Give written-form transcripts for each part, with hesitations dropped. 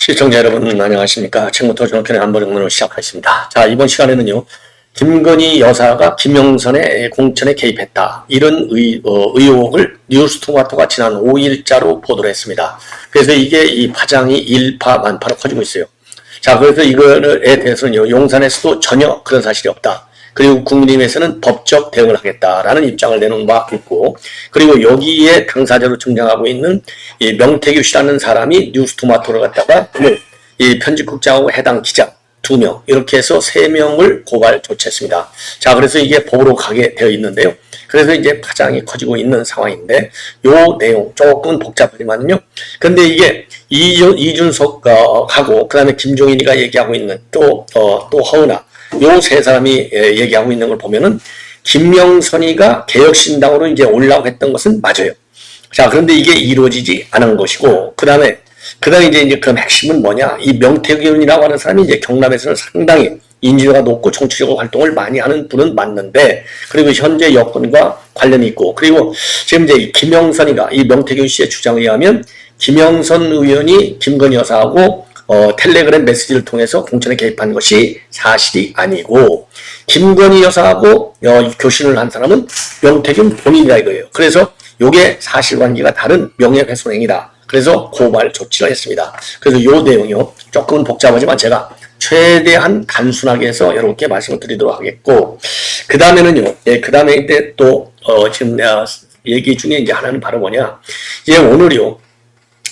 시청자 여러분 안녕하십니까. 지금부터 정편의 한보정론을 시작하겠습니다. 자, 이번 시간에는요, 김건희 여사가 김영선의 공천에 개입했다, 이런 의혹을 뉴스토마토가 지난 5일자로 보도를 했습니다. 그래서 이게 이 파장이 일파만파로 커지고 있어요. 자, 그래서 이거에 대해서는요, 용산에서도 전혀 그런 사실이 없다, 그리고 국민의힘에서는 법적 대응을 하겠다라는 입장을 내놓은 바 있고, 그리고 여기에 당사자로 등장하고 있는 이 명태규 씨라는 사람이 뉴스토마토를 갖다가 이 편집국장하고 해당 기자 2명, 이렇게 해서 3명을 고발 조치했습니다. 자, 그래서 이게 법으로 가게 되어 있는데요. 그래서 이제 파장이 커지고 있는 상황인데, 요 내용 조금 복잡하지만요. 근데 이게 이준석하고 그다음에 김종인이가 얘기하고 있는 또 허은하, 요 세 사람이 얘기하고 있는 걸 보면은 김영선이가 개혁신당으로 이제 올라오고 했던 것은 맞아요. 자, 그런데 이게 이루어지지 않은 것이고, 그 다음에 이제 그 핵심은 뭐냐? 이 명태균이라고 하는 사람이 이제 경남에서는 상당히 인지도가 높고 정치적 활동을 많이 하는 분은 맞는데, 그리고 현재 여권과 관련이 있고, 그리고 지금 이제 김영선이가 이 명태균 씨의 주장에 의하면 김영선 의원이 김건희 여사하고 텔레그램 메시지를 통해서 공천에 개입한 것이 사실이 아니고, 김건희 여사하고 교신을 한 사람은 명태균 본인이다 이거예요. 그래서 이게 사실관계가 다른 명예훼손행위다. 그래서 고발 조치를 했습니다. 그래서 요 내용이요, 조금은 복잡하지만 제가 최대한 단순하게 해서 여러분께 말씀을 드리도록 하겠고, 그 다음에는요, 그 다음에 이제 또 지금 내가 얘기 중에 이제 하나는 바로 뭐냐, 이제 오늘이요,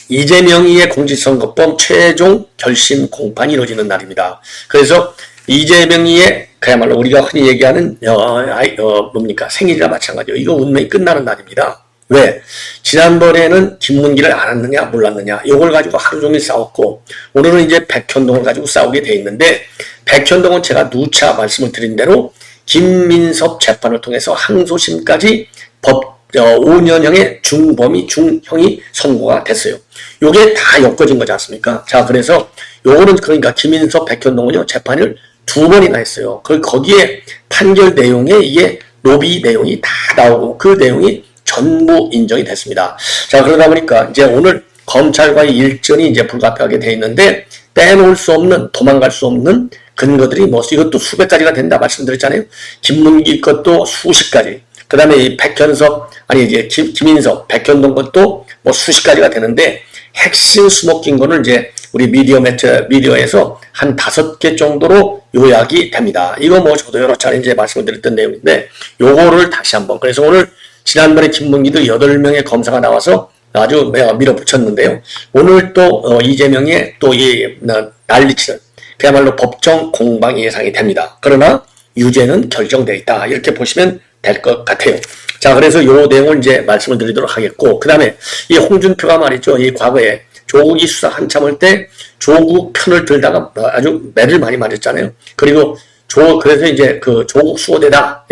이재명의 공직선거법 최종 결심 공판이 이루어지는 날입니다. 그래서 이재명의 그야말로 우리가 흔히 얘기하는 뭡니까, 생일이나 마찬가지예요. 이거 운명이 끝나는 날입니다. 왜? 지난번에는 김문기를 알았느냐 몰랐느냐, 이걸 가지고 하루 종일 싸웠고, 오늘은 이제 백현동을 가지고 싸우게 돼 있는데, 백현동은 제가 누차 말씀을 드린 대로 김민섭 재판을 통해서 항소심까지 5년형의 중형이 선고가 됐어요. 요게 다 엮어진 거지 않습니까? 자, 그래서 요거는 그러니까 김인섭, 백현동은요, 재판을 2번이나 했어요. 거기에 판결 내용에 이게 로비 내용이 다 나오고, 그 내용이 전부 인정이 됐습니다. 자, 그러다 보니까 이제 오늘 검찰과의 일전이 이제 불가피하게 돼 있는데, 빼놓을 수 없는, 도망갈 수 없는 근거들이 이것도 수백 가지가 된다 말씀드렸잖아요. 김문기 것도 수십 가지. 그 다음에 이 김인섭, 백현동 것도 수십 가지가 되는데, 핵심 수목긴 거는 이제 우리 미디어에서 한 5개 정도로 요약이 됩니다. 이거 저도 여러 차례 이제 말씀을 드렸던 내용인데, 요거를 다시 한번. 그래서 오늘 지난번에 김문기도 8명의 검사가 나와서 아주 밀어붙였는데요. 오늘 또 이재명의 또 이 난리치는 그야말로 법정 공방이 예상이 됩니다. 그러나 유죄는 결정되어 있다, 이렇게 보시면 될 것 같아요. 자, 그래서 요 내용을 이제 말씀을 드리도록 하겠고, 그 다음에 이 홍준표가 말이죠, 이 과거에 조국이 수사 한참 할 때 조국 편을 들다가 아주 매를 많이 맞았잖아요. 그리고 그래서 이제 그 조국 수호대다,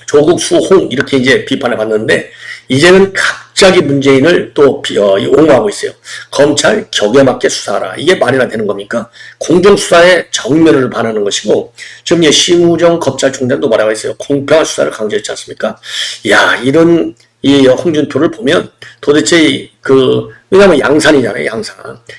조국 수홍, 이렇게 이제 비판을 받는데, 이제는 갑자기 문재인을 또 옹호하고 있어요. 검찰 격에 맞게 수사하라. 이게 말이나 되는 겁니까? 공정수사에 정면을 반하는 것이고, 지금 심우정 검찰총장도 뭐라고 했어요? 공평한 수사를 강조했지 않습니까? 야, 이런 이 홍준표를 보면 도대체 왜냐면 양산이잖아요, 양산.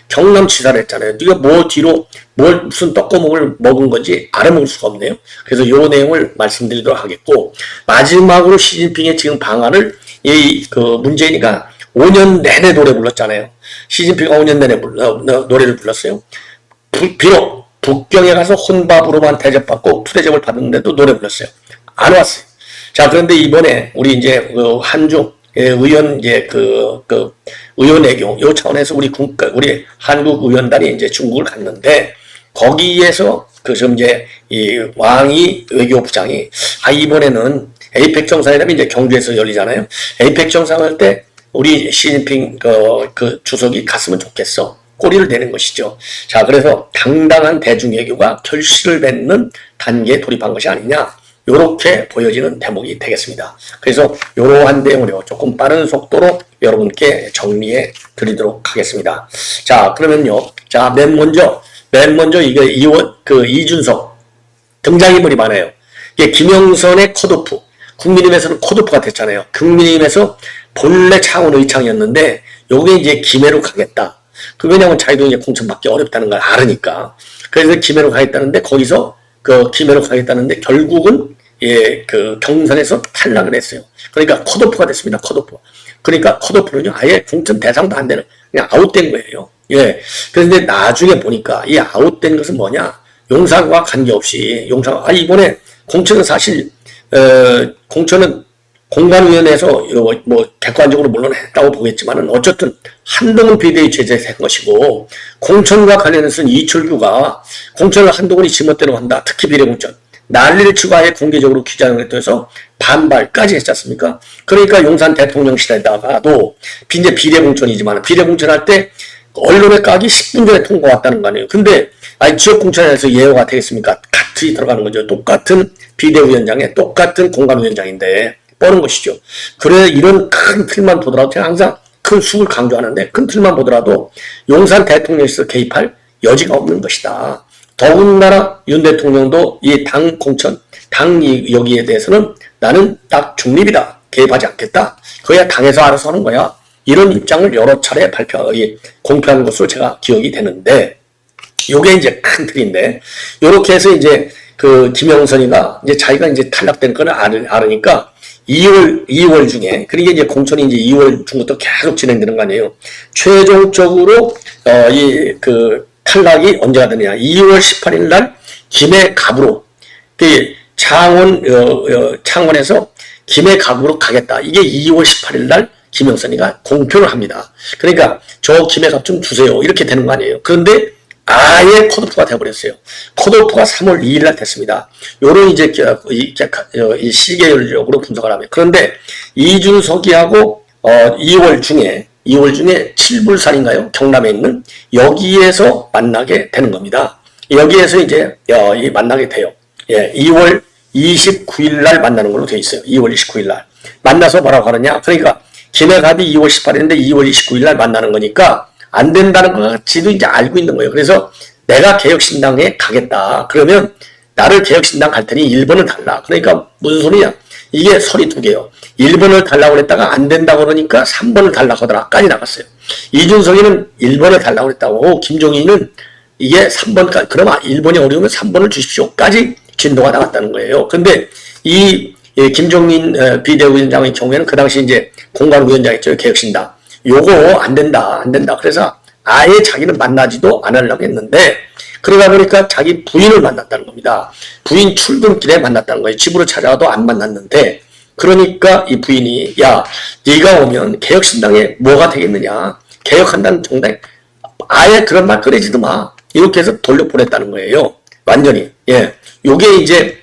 경남지사를 했잖아요. 네가 뒤로 무슨 떡고목을 먹은 건지 알아먹을 수가 없네요. 그래서 요 내용을 말씀드리도록 하겠고, 마지막으로 시진핑의 지금 방안을 문재인이가 5년 내내 노래 불렀잖아요. 시진핑가 5년 내내 노래를 불렀어요. 비록 북경에 가서 혼밥으로만 대접받고 투대접을 받았는데도 노래 불렀어요. 안 왔어요. 자, 그런데 이번에 우리 이제 한중 의원 의원 외교 요 차원에서 우리 한국 의원단이 이제 중국을 갔는데, 거기에서 이제 이 왕이 외교부장이 이번에는 에이펙 정상회담이 이제 경주에서 열리잖아요. 에이펙 정상회담 때 우리 시진핑 주석이 갔으면 좋겠어, 꼬리를 내는 것이죠. 자, 그래서 당당한 대중외교가 결실을 맺는 단계에 돌입한 것이 아니냐, 요렇게 보여지는 대목이 되겠습니다. 그래서 이러한 내용으로 조금 빠른 속도로 여러분께 정리해 드리도록 하겠습니다. 자, 그러면요. 자, 맨 먼저 이게 이준석 등장인물이 많아요. 이게 김영선의 컷오프, 국민의힘에서는 컷오프가 됐잖아요. 국민의힘에서 본래 차원 의창이었는데 요게 이제 김해로 가겠다. 그 왜냐면 자기도 이제 공천 받기 어렵다는 걸 알으니까. 그래서 김해로 가겠다는데 거기서 그 김해로 가겠다는데 결국은 그 경선에서 탈락을 했어요. 그러니까 컷오프가 됐습니다. 컷오프. 그러니까 컷오프는요 아예 공천 대상도 안 되는 그냥 아웃된 거예요. 예. 그런데 나중에 보니까 이 아웃된 것은 뭐냐? 용산과 관계없이 이번에 공천은 사실 공천은 공관위원회에서 뭐 객관적으로 물론 했다고 보겠지만은 어쨌든 한동훈 비대위 제재에서 한 것이고 공천과 관련해서는 이철규가 공천을 한동훈이 지멋대로 한다. 특히 비례공천. 난리를 치고 아예 공개적으로 기자회견을 통해서 반발까지 했지 않습니까? 그러니까 용산 대통령실에다가도 이제 비례공천이지만 비례공천할 때 언론의 깍이 10분 전에 통과가 왔다는 거 아니에요. 근데 지역공천에서 예우가 되겠습니까? 같이 들어가는 거죠. 똑같은 비대위원장에 똑같은 공관위원장인데 뻔한 것이죠. 그래 이런 큰 틀만 보더라도 제가 항상 큰 수를 강조하는데 큰 틀만 보더라도 용산 대통령실에서 개입할 여지가 없는 것이다. 더군다나 윤 대통령도 이 당 공천, 여기에 대해서는 나는 딱 중립이다. 개입하지 않겠다. 그야 당에서 알아서 하는 거야. 이런 입장을 여러 차례 공표한 것으로 제가 기억이 되는데, 요게 이제 큰 틀인데, 요렇게 해서 이제 그 김영선이가 이제 자기가 이제 탈락된 걸 알으니까 2월 중에, 그러니까 이제 공천이 이제 2월 중부터 계속 진행되는 거 아니에요. 최종적으로, 탈락이 언제가 되느냐. 2월 18일 날 김해 갑으로, 창원에서 김해 갑으로 가겠다. 이게 2월 18일 날 김영선이가 공표를 합니다. 그러니까 저 김해 갑 좀 주세요. 이렇게 되는 거 아니에요. 그런데 아예 컷오프가 돼버렸어요. 컷오프가 3월 2일 날 됐습니다. 요런 이제 시계열적으로 분석을 하면. 그런데 이준석이하고 2월 중에 7불산인가요? 경남에 있는 여기에서 만나게 되는 겁니다. 여기에서 이제 만나게 돼요. 예, 2월 29일 날 만나는 걸로 돼 있어요. 2월 29일 날 만나서 뭐라고 하느냐? 그러니까 김해갑이 2월 18일인데 2월 29일 날 만나는 거니까 안 된다는 것 같이도 이제 알고 있는 거예요. 그래서 내가 개혁신당에 가겠다. 그러면 나를 개혁신당 갈 테니 1번을 달라. 그러니까 무슨 소리냐? 이게 설이 두 개요. 1번을 달라고 그랬다가 안 된다고 그러니까 3번을 달라고 하더라까지 나갔어요. 이준석이는 1번을 달라고 그랬다고, 김종인은 이게 3번까지, 그럼 1번이 어려우면 3번을 주십시오까지 진도가 나갔다는 거예요. 근데 김종인 비대위원장의 경우에는 그 당시 이제 공관위원장이었죠. 개혁신당. 요거 안 된다. 그래서 아예 자기는 만나지도 않으려고 했는데, 그러다 보니까 자기 부인을 만났다는 겁니다. 부인 출근길에 만났다는 거예요. 집으로 찾아와도 안 만났는데, 그러니까 이 부인이, 야, 네가 오면 개혁신당에 뭐가 되겠느냐. 개혁한다는 정당에 아예 그런 말 꺼내지도 마. 이렇게 해서 돌려보냈다는 거예요. 완전히. 예. 요게 이제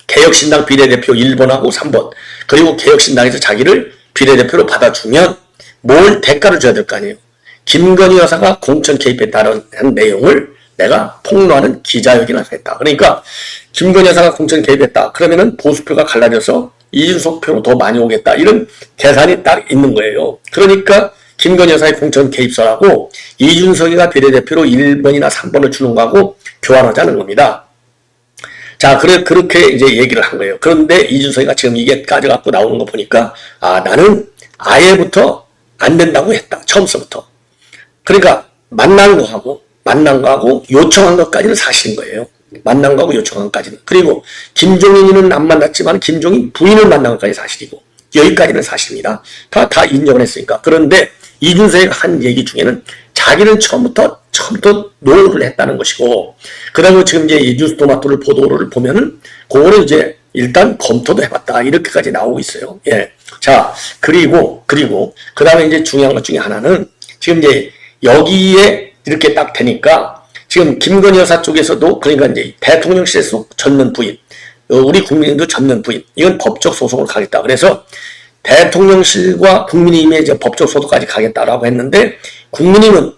개혁신당 비례대표 1번하고 3번. 그리고 개혁신당에서 자기를 비례대표로 받아주면 뭘 대가를 줘야 될 거 아니에요. 김건희 여사가 공천 개입했다는 내용을 내가 폭로하는 기자회견을 했다. 그러니까 김건희 여사가 공천 개입했다. 그러면은 보수표가 갈라져서 이준석 표로 더 많이 오겠다. 이런 계산이 딱 있는 거예요. 그러니까 김건희 여사의 공천 개입설하고 이준석이가 비례대표로 1번이나 3번을 주는 거하고 교환하자는 겁니다. 자, 그렇게 이제 얘기를 한 거예요. 그런데 이준석이가 지금 이게 가져갖고 나오는 거 보니까, 나는 아예부터 안 된다고 했다. 처음서부터. 그러니까 만난 거하고 요청한 것까지는 사실인 거예요. 만난 거하고 요청한 것까지는. 그리고 김종인은 안 만났지만 김종인 부인을 만난 것까지 사실이고, 여기까지는 사실입니다. 다 인정을 했으니까. 그런데 이준석이 한 얘기 중에는 자기는 처음부터 노를 했다는 것이고, 그 다음에 지금 이제 이 뉴스토마토를 보도를 보면은 그거는 이제 일단 검토도 해봤다. 이렇게까지 나오고 있어요. 예. 자, 그리고 그 다음에 이제 중요한 것 중에 하나는 지금 이제 여기에 이렇게 딱 되니까 지금 김건희 여사 쪽에서도, 그러니까 이제 대통령실에서 전면 부인, 우리 국민의힘도 전면 부인, 이건 법적 소송을 가겠다. 그래서 대통령실과 국민의힘의 이제 법적 소송까지 가겠다라고 했는데, 국민의힘은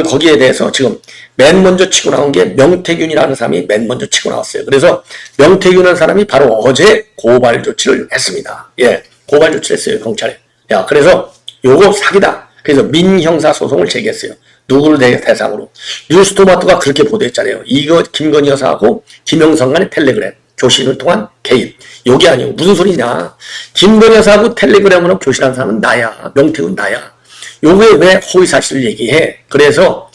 거기에 대해서 지금 맨 먼저 치고 나온 게 명태균이라는 사람이 맨 먼저 치고 나왔어요. 그래서 명태균이라는 사람이 바로 어제 고발 조치를 했습니다. 예, 고발 조치를 했어요, 경찰에. 야, 그래서 요거 사기다. 그래서 민형사 소송을 제기했어요. 누구를 대상으로. 뉴스토마토가 그렇게 보도했잖아요. 이거 김건희 여사하고 김영선 간의 텔레그램 교신을 통한 개입. 요게 아니고 무슨 소리냐. 김건희 여사하고 텔레그램으로 교신한 사람은 나야. 명태균 나야. 요게 왜 허위사실을 얘기해? 그래서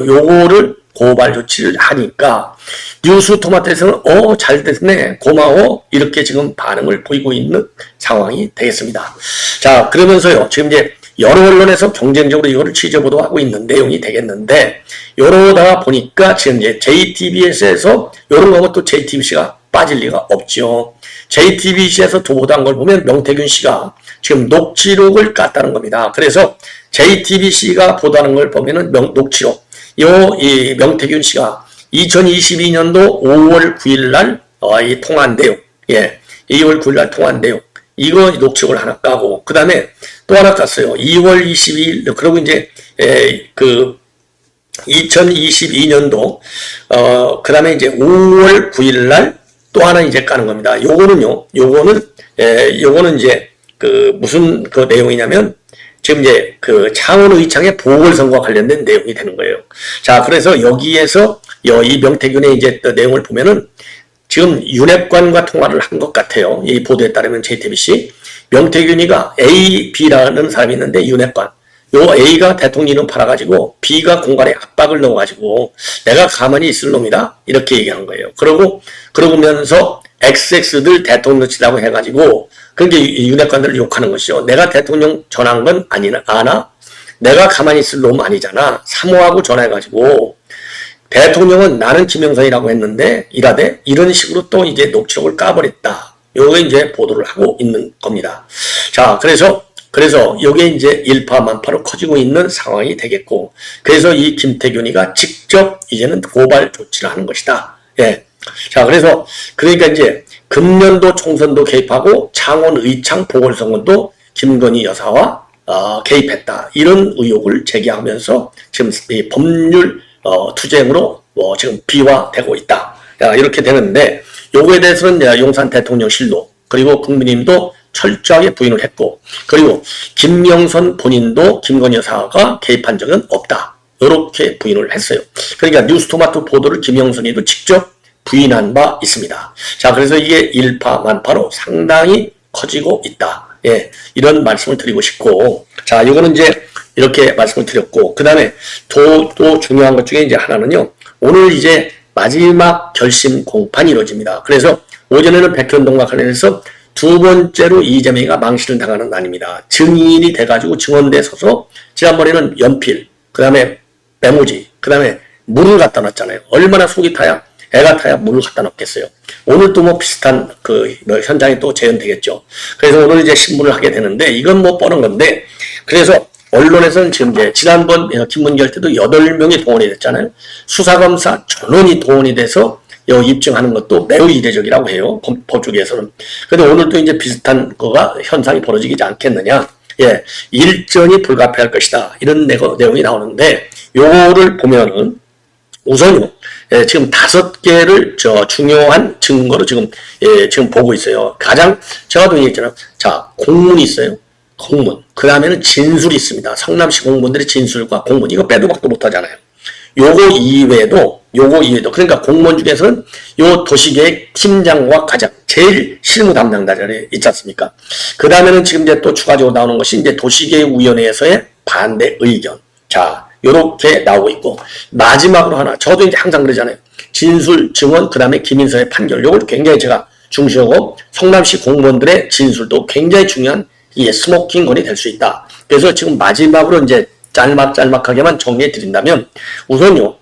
요거를 고발 조치를 하니까 뉴스토마토에서는 잘 됐네, 고마워, 이렇게 지금 반응을 보이고 있는 상황이 되겠습니다. 자, 그러면서요, 지금 이제 여러 언론에서 경쟁적으로 이거를 취재보도하고 있는 내용이 되겠는데, 요러다가 보니까 지금 이제 JTBC에서 요런 거고 또 JTBC가 빠질 리가 없죠. JTBC에서 보도한 걸 보면 명태균 씨가 지금 녹취록을 깠다는 겁니다. 그래서 JTBC가 보도하는 걸 보면은 녹취록, 이 명태균 씨가 2022년도 5월 9일 날 이 통화한 내용, 2월 9일 날 통화한 내용, 이거 녹취록을 하나 까고, 그 다음에 또 하나 깠어요. 2월 22일, 그리고 이제, 2022년도, 그 다음에 이제 5월 9일 날 또 하나 이제 까는 겁니다. 요거는 이제, 무슨 내용이냐면, 지금 이제 창원 의창의 보궐선거와 관련된 내용이 되는 거예요. 자, 그래서 여기에서 이 명태균의 이제 내용을 보면은 지금 윤핵관과 통화를 한 것 같아요. 이 보도에 따르면 JTBC. 명태균이가 A, B라는 사람이 있는데 윤핵관. 요 A가 대통령 이름 팔아가지고 B가 공간에 압박을 넣어가지고 내가 가만히 있을 놈이다, 이렇게 얘기한 거예요. 그러면서 XX들 대통령 치라고 해가지고 그게 윤핵관들을 욕하는 것이죠. 내가 대통령 전화한 건 아나? 내가 가만히 있을 놈 아니잖아. 사모하고 전화해가지고 대통령은 나는 김영선이라고 했는데 이라대, 이런 식으로 또 이제 녹취록을 까버렸다. 요게 이제 보도를 하고 있는 겁니다. 자, 그래서 요게 이제 일파만파로 커지고 있는 상황이 되겠고, 그래서 이 김태균이가 직접 이제는 고발 조치를 하는 것이다. 예. 자, 그러니까 이제 금년도 총선도 개입하고 창원 의창 보궐선거도 김건희 여사와 개입했다, 이런 의혹을 제기하면서 지금 이 법률 투쟁으로 지금 비화되고 있다. 이렇게 되는데, 요거에 대해서는 용산 대통령실도 그리고 국민의힘도 철저하게 부인을 했고, 그리고 김영선 본인도 김건희 여사가 개입한 적은 없다, 이렇게 부인을 했어요. 그러니까 뉴스토마토 보도를 김영선이도 직접 부인한 바 있습니다. 자, 그래서 이게 일파만파로 상당히 커지고 있다. 예, 이런 말씀을 드리고 싶고, 자, 이거는 이제 이렇게 말씀을 드렸고, 그 다음에 또 중요한 것 중에 이제 하나는요, 오늘 이제 마지막 결심 공판이 이루어집니다. 그래서 오전에는 백현동과 관련해서 두 번째로 이재명이가 망신을 당하는 날입니다. 증인이 돼가지고 증언대에 서서 지난번에는 연필, 그 다음에 메모지, 그 다음에 물을 갖다 놨잖아요. 얼마나 속이 타야, 애가 타야 물을 갖다 놓겠어요. 오늘도 뭐 비슷한 현장이 또 재현되겠죠. 그래서 오늘 이제 신문을 하게 되는데, 이건 뭐 뻔한 건데, 그래서 언론에서는 지금 이제 지난번 김문결 때도 8명이 동원이 됐잖아요. 수사검사 전원이 동원이 돼서 입증하는 것도 매우 이례적이라고 해요. 법조계에서는. 근데 오늘도 이제 비슷한 현상이 벌어지지 않겠느냐. 예, 일전이 불가피할 것이다, 이런 내용이 나오는데, 요거를 보면은 우선요, 지금 5개를 중요한 증거로 지금 보고 있어요. 가장 제가 또 얘기했잖아요. 자, 공문이 있어요. 공문. 그 다음에는 진술이 있습니다. 성남시 공무원들의 진술과 공문. 이거 빼도 박도 못하잖아요. 요거 이외에도, 그러니까 공무원 중에서는 요 도시계획 팀장과 가장 제일 실무 담당자들이 있지 않습니까? 그 다음에는 지금 이제 또 추가적으로 나오는 것이 이제 도시계획위원회에서의 반대 의견. 자, 요렇게 나오고 있고, 마지막으로 하나, 저도 이제 항상 그러잖아요. 진술, 증언, 그 다음에 김인서의 판결. 요걸 굉장히 제가 중시하고, 성남시 공무원들의 진술도 굉장히 중요한 스모킹건이 될 수 있다. 그래서 지금 마지막으로 이제 짤막하게만 정리해 드린다면, 우선요,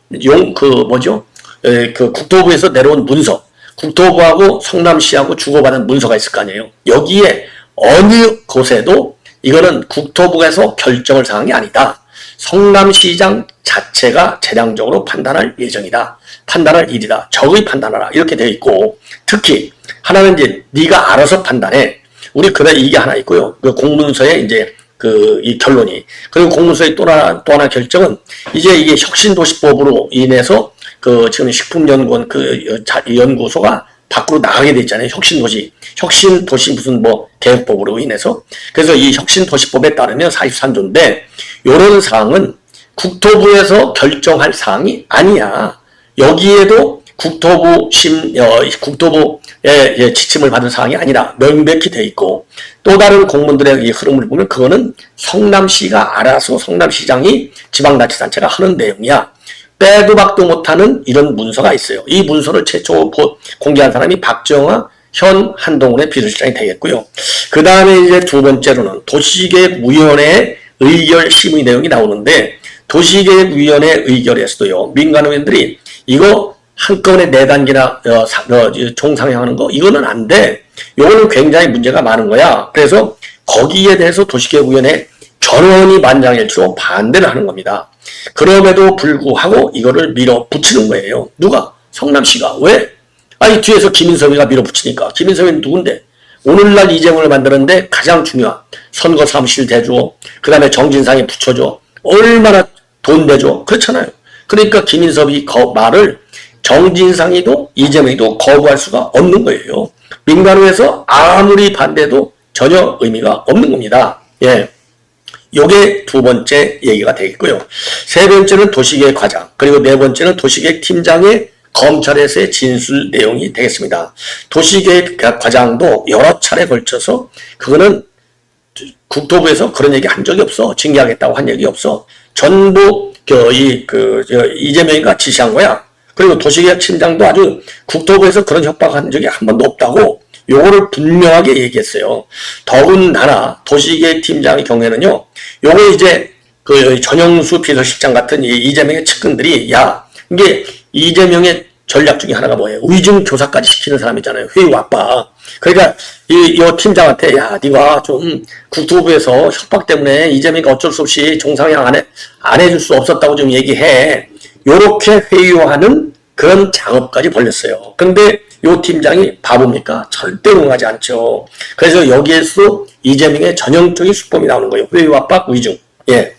국토부에서 내려온 문서, 국토부하고 성남시하고 주고받은 문서가 있을 거 아니에요. 여기에 어느 곳에도 이거는 국토부에서 결정할 사항이 아니다. 성남시장 자체가 재량적으로 판단할 예정이다. 판단할 일이다. 적의 판단하라. 이렇게 되어 있고, 특히 하나는 이제 네가 알아서 판단해. 우리 이게 하나 있고요. 그 공문서에 이제 이 결론이. 그리고 공문서의 또 하나 결정은 이제 이게 혁신도시법으로 인해서 지금 식품연구원 연구소가 밖으로 나가게 돼 있잖아요. 혁신도시 무슨 계획법으로 인해서. 그래서 이 혁신도시법에 따르면 43조인데, 요런 사항은 국토부에서 결정할 사항이 아니야. 여기에도 국토부의 지침을 받은 사항이 아니라 명백히 돼 있고, 또 다른 공무원들의 이 흐름을 보면 그거는 성남시가 알아서 성남시장이 지방자치단체가 하는 내용이야. 빼도 박도 못하는 이런 문서가 있어요. 이 문서를 최초 공개한 사람이 박정화 현 한동훈의 비서실장이 되겠고요. 그 다음에 이제 두 번째로는 도시계획위원회의 의결 심의 내용이 나오는데, 도시계획위원회 의결에서도요, 민간 의원들이 이거 한꺼번에 4단계나 총상향하는 거 이거는 안 돼. 이거는 굉장히 문제가 많은 거야. 그래서 거기에 대해서 도시계획위원회 전원이 만장일치로 반대를 하는 겁니다. 그럼에도 불구하고 이거를 밀어붙이는 거예요. 누가? 성남시가. 왜? 아니 뒤에서 김인섭이가 밀어붙이니까. 김인섭이는 누군데? 오늘날 이재명을 만드는데 가장 중요한 선거 사무실 대줘, 그 다음에 정진상이 붙여줘, 얼마나 돈 내줘, 그렇잖아요. 그러니까 김인섭이 말을 정진상이도 이재명이도 거부할 수가 없는 거예요. 민간호에서 아무리 반대도 전혀 의미가 없는 겁니다. 예. 요게 두 번째 얘기가 되겠고요. 세 번째는 도시계획 과장, 그리고 네 번째는 도시계획 팀장의 검찰에서의 진술 내용이 되겠습니다. 도시계획 과장도 여러 차례 걸쳐서 그거는 국토부에서 그런 얘기 한 적이 없어. 징계하겠다고 한 얘기 없어. 전부 이재명이가 지시한 거야. 그리고 도시계획 팀장도 아주 국토부에서 그런 협박한 적이 한 번도 없다고 요거를 분명하게 얘기했어요. 더군다나 도시계획 팀장의 경우에는요, 요거 이제 그 전영수 비서실장 같은 이재명의 측근들이, 야, 이게 이재명의 전략 중에 하나가 뭐예요? 의중 교사까지 시키는 사람이잖아요. 회의 압박. 그러니까 이 팀장한테, 야, 네가 좀 국토부에서 협박 때문에 이재명이가 어쩔 수 없이 종상향 안 해줄 수 없었다고 좀 얘기해. 요렇게 회유하는 그런 작업까지 벌렸어요. 근데 요 팀장이 바보입니까? 절대 응하지 않죠. 그래서 여기에서 이재명의 전형적인 수법이 나오는 거예요. 회유 압박, 의중. 예.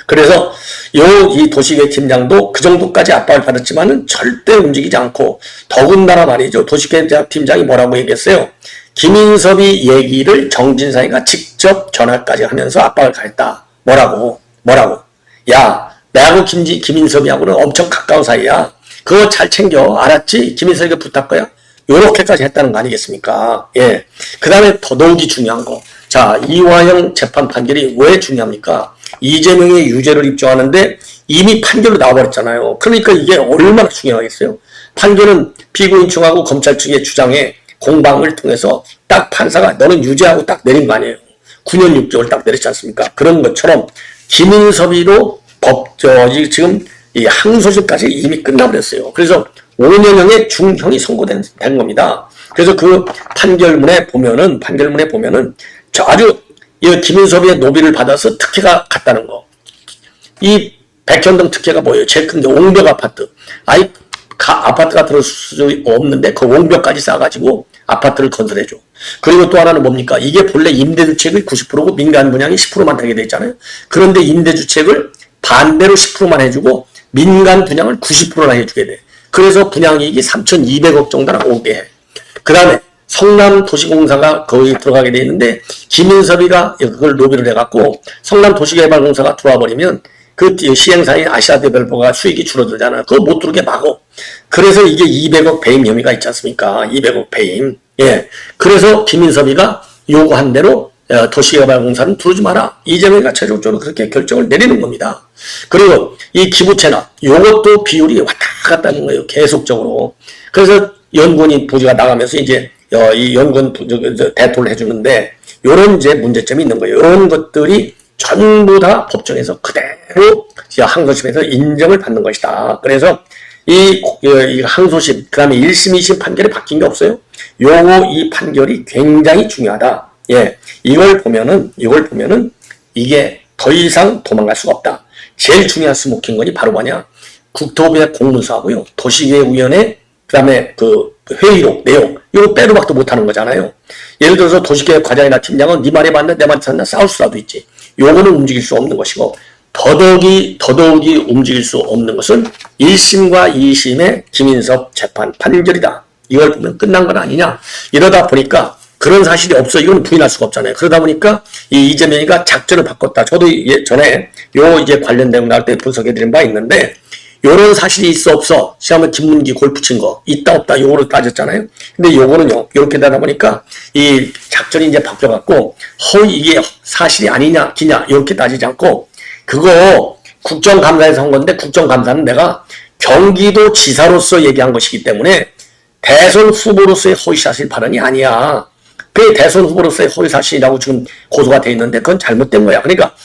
그래서 이 도시계획 팀장도 그 정도까지 압박을 받았지만은 절대 움직이지 않고, 더군다나 말이죠. 도시계획 팀장이 뭐라고 얘기했어요? 김인섭이 얘기를 정진상이가 직접 전화까지 하면서 압박을 가했다. 뭐라고? 야, 나하고 김인섭이하고는 엄청 가까운 사이야. 그거 잘 챙겨. 알았지? 김인섭이가 부탁 거야? 요렇게까지 했다는 거 아니겠습니까? 예. 그 다음에 더더욱이 중요한 거. 자, 이화영 재판 판결이 왜 중요합니까? 이재명의 유죄를 입증하는데 이미 판결로 나와버렸잖아요. 그러니까 이게 얼마나 중요하겠어요? 판결은 피고인 측하고 검찰 측의 주장에 공방을 통해서 딱 판사가 너는 유죄하고 딱 내린 거 아니에요. 9년 6개월 딱 내렸지 않습니까? 그런 것처럼 김인섭이로 지금 이 항소심까지 이미 끝나버렸어요. 그래서 5년형의 중형이 선고된 겁니다. 그래서 그 판결문에 보면은 아주 이 김인섭의 노비를 받아서 특혜가 갔다는 거. 이 백현동 특혜가 뭐예요? 제일 큰 게 옹벽 아파트. 아파트가 들어올 수 없는데 그 옹벽까지 쌓아가지고 아파트를 건설해줘. 그리고 또 하나는 뭡니까? 이게 본래 임대주택의 90%고 민간 분양이 10%만 하게 돼 있잖아요. 그런데 임대주택을 반대로 10%만 해주고 민간 분양을 90%나 해주게 돼. 그래서 분양이익이 3,200억 정도나 오게 해. 그 다음에 성남도시공사가 거기 들어가게 돼 있는데, 김인섭이가 그걸 로비를 해갖고 성남도시개발공사가 들어와 버리면 그 시행사인 아시아데벨로퍼가 수익이 줄어들잖아요. 그걸 못 들어오게 막어. 그래서 이게 200억 배임 혐의가 있지 않습니까? 200억 배임. 예. 그래서 김인섭이가 요구한 대로 도시개발공사는 들어오지 마라. 이재명이가 최종적으로 그렇게 결정을 내리는 겁니다. 그리고 이 기부채납, 요것도 비율이 왔다 갔다 하는 거예요. 계속적으로. 그래서 연구원이 부지가 나가면서 이제 이 연구원 대토를 해주는데, 요런 이제 문제점이 있는 거예요. 이런 것들이 전부 다 법정에서 그대로 항소심에서 인정을 받는 것이다. 그래서 이 항소심, 그 다음에 1심, 2심 판결이 바뀐 게 없어요. 이 판결이 굉장히 중요하다. 예. 이걸 보면은 이게 더 이상 도망갈 수가 없다. 제일 중요한 스모킹건이 바로 뭐냐? 국토부의 공문서하고요. 도시계획위원회, 그 다음에 그 회의록, 내용, 이거 빼도 박도 못하는 거잖아요. 예를 들어서 도시계획 과장이나 팀장은 네 말이 맞나 내 말이 맞나 싸울 수라도 있지. 요거는 움직일 수 없는 것이고, 더더욱이 움직일 수 없는 것은 1심과 2심의 김인섭 재판 판결이다. 이걸 보면 끝난 건 아니냐. 이러다 보니까 그런 사실이 없어. 이건 부인할 수가 없잖아요. 그러다 보니까 이 이재명이가 작전을 바꿨다. 저도 전에 이제 관련 내용 나올 때 분석해드린 바 있는데, 요런 사실이 있어 없어? 시험에 김문기 골프 친 거 있다 없다 요거를 따졌잖아요. 근데 요거는요 이렇게 되다 보니까 이 작전이 이제 바뀌어갖고 허위 이게 사실이 아니냐 기냐 이렇게 따지지 않고 그거 국정감사에서 한 건데 국정감사는 내가 경기도 지사로서 얘기한 것이기 때문에 대선 후보로서의 허위사실 발언이 아니야. 그 대선 후보로서의 허위사실이라고 지금 고소가 돼 있는데 그건 잘못된 거야. 그러니까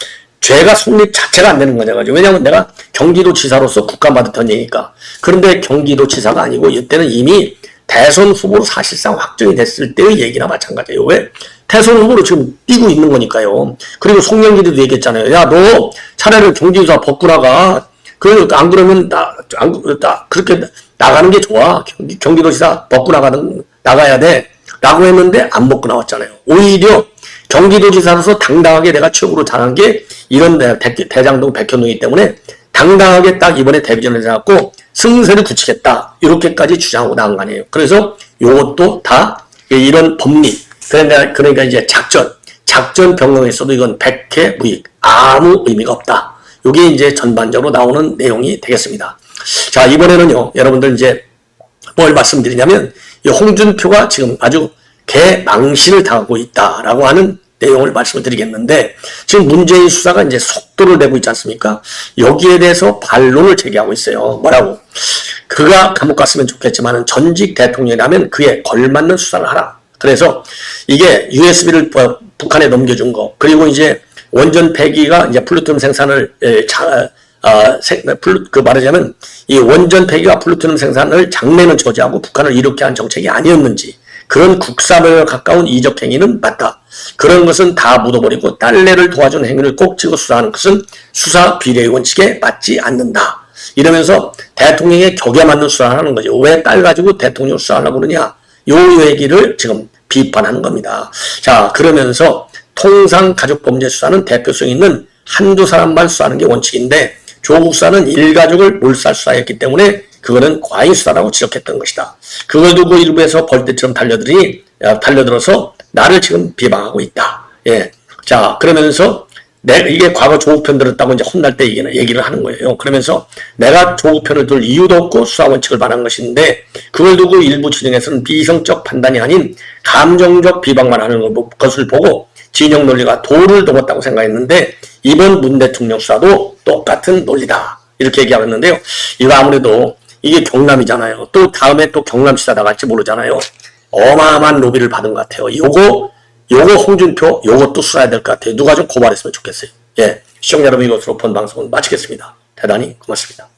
죄가 성립 자체가 안 되는 거냐. 왜냐하면 내가 경기도지사로서 국감 받았던 얘기니까. 그런데 경기도지사가 아니고 이때는 이미 대선 후보로 사실상 확정이 됐을 때의 얘기나 마찬가지예요. 왜? 대선 후보로 지금 뛰고 있는 거니까요. 그리고 송영길이도 얘기했잖아요. 야, 너 차라리 경기도지사 벗고 나가. 안 그러면 그렇게 나가는 게 좋아. 경기도지사 벗고 나가야 돼. 라고 했는데 안 벗고 나왔잖아요. 오히려 경기도지사로서 당당하게 내가 최고로 잘한 게 이런 대장동 백현동이기 때문에 당당하게 딱 이번에 데뷔전을 해갖고 승세를 굳히겠다. 이렇게까지 주장하고 나온 거 아니에요. 그래서 요것도 다 이런 법리. 그러니까 이제 작전 변경에서도 이건 백해 무익. 아무 의미가 없다. 요게 이제 전반적으로 나오는 내용이 되겠습니다. 자, 이번에는요, 여러분들 이제 뭘 말씀드리냐면, 이 홍준표가 지금 아주 개망신을 당하고 있다라고 하는 내용을 말씀을 드리겠는데, 지금 문재인 수사가 이제 속도를 내고 있지 않습니까? 여기에 대해서 반론을 제기하고 있어요. 뭐라고? 그가 감옥 갔으면 좋겠지만 전직 대통령이라면 그에 걸맞는 수사를 하라. 그래서 이게 USB를 북한에 넘겨준 거, 그리고 이제 원전 폐기가 이제 플루토늄 생산을 말하자면 이 원전 폐기와 플루토늄 생산을 장래는 저지하고 북한을 이렇게 한 정책이 아니었는지, 그런 국사병에 가까운 이적 행위는 맞다. 그런 것은 다 묻어버리고 딸내를 도와준 행위를 꼭 찍어 수사하는 것은 수사 비례의 원칙에 맞지 않는다. 이러면서 대통령의 격에 맞는 수사를 하는 거죠. 왜 딸 가지고 대통령 수사하려고 그러냐. 요 얘기를 지금 비판하는 겁니다. 자, 그러면서 통상 가족범죄 수사는 대표성 있는 한두 사람만 수사하는 게 원칙인데 조국 수사는 일가족을 몰살 수사했기 때문에 그거는 과잉 수사라고 지적했던 것이다. 그걸 두고 일부에서 벌떼처럼 달려들어서 나를 지금 비방하고 있다. 예. 자, 그러면서 이게 과거 조국 편 들었다고 이제 혼날 때 얘기를 하는 거예요. 그러면서 내가 조국 편을 들 이유도 없고 수사 원칙을 말한 것인데 그걸 두고 일부 진영에서는 비이성적 판단이 아닌 감정적 비방만 하는 것을 보고 진영 논리가 도를 넘었다고 생각했는데 이번 문 대통령 수사도 똑같은 논리다. 이렇게 얘기하고 있는데요. 이거 아무래도 이게 경남이잖아요. 또 다음에 또 경남시사 나갈지 모르잖아요. 어마어마한 로비를 받은 것 같아요. 요거 홍준표 요것도 수사해야 될 것 같아요. 누가 좀 고발했으면 좋겠어요. 예, 시청자 여러분, 이것으로 본 방송은 마치겠습니다. 대단히 고맙습니다.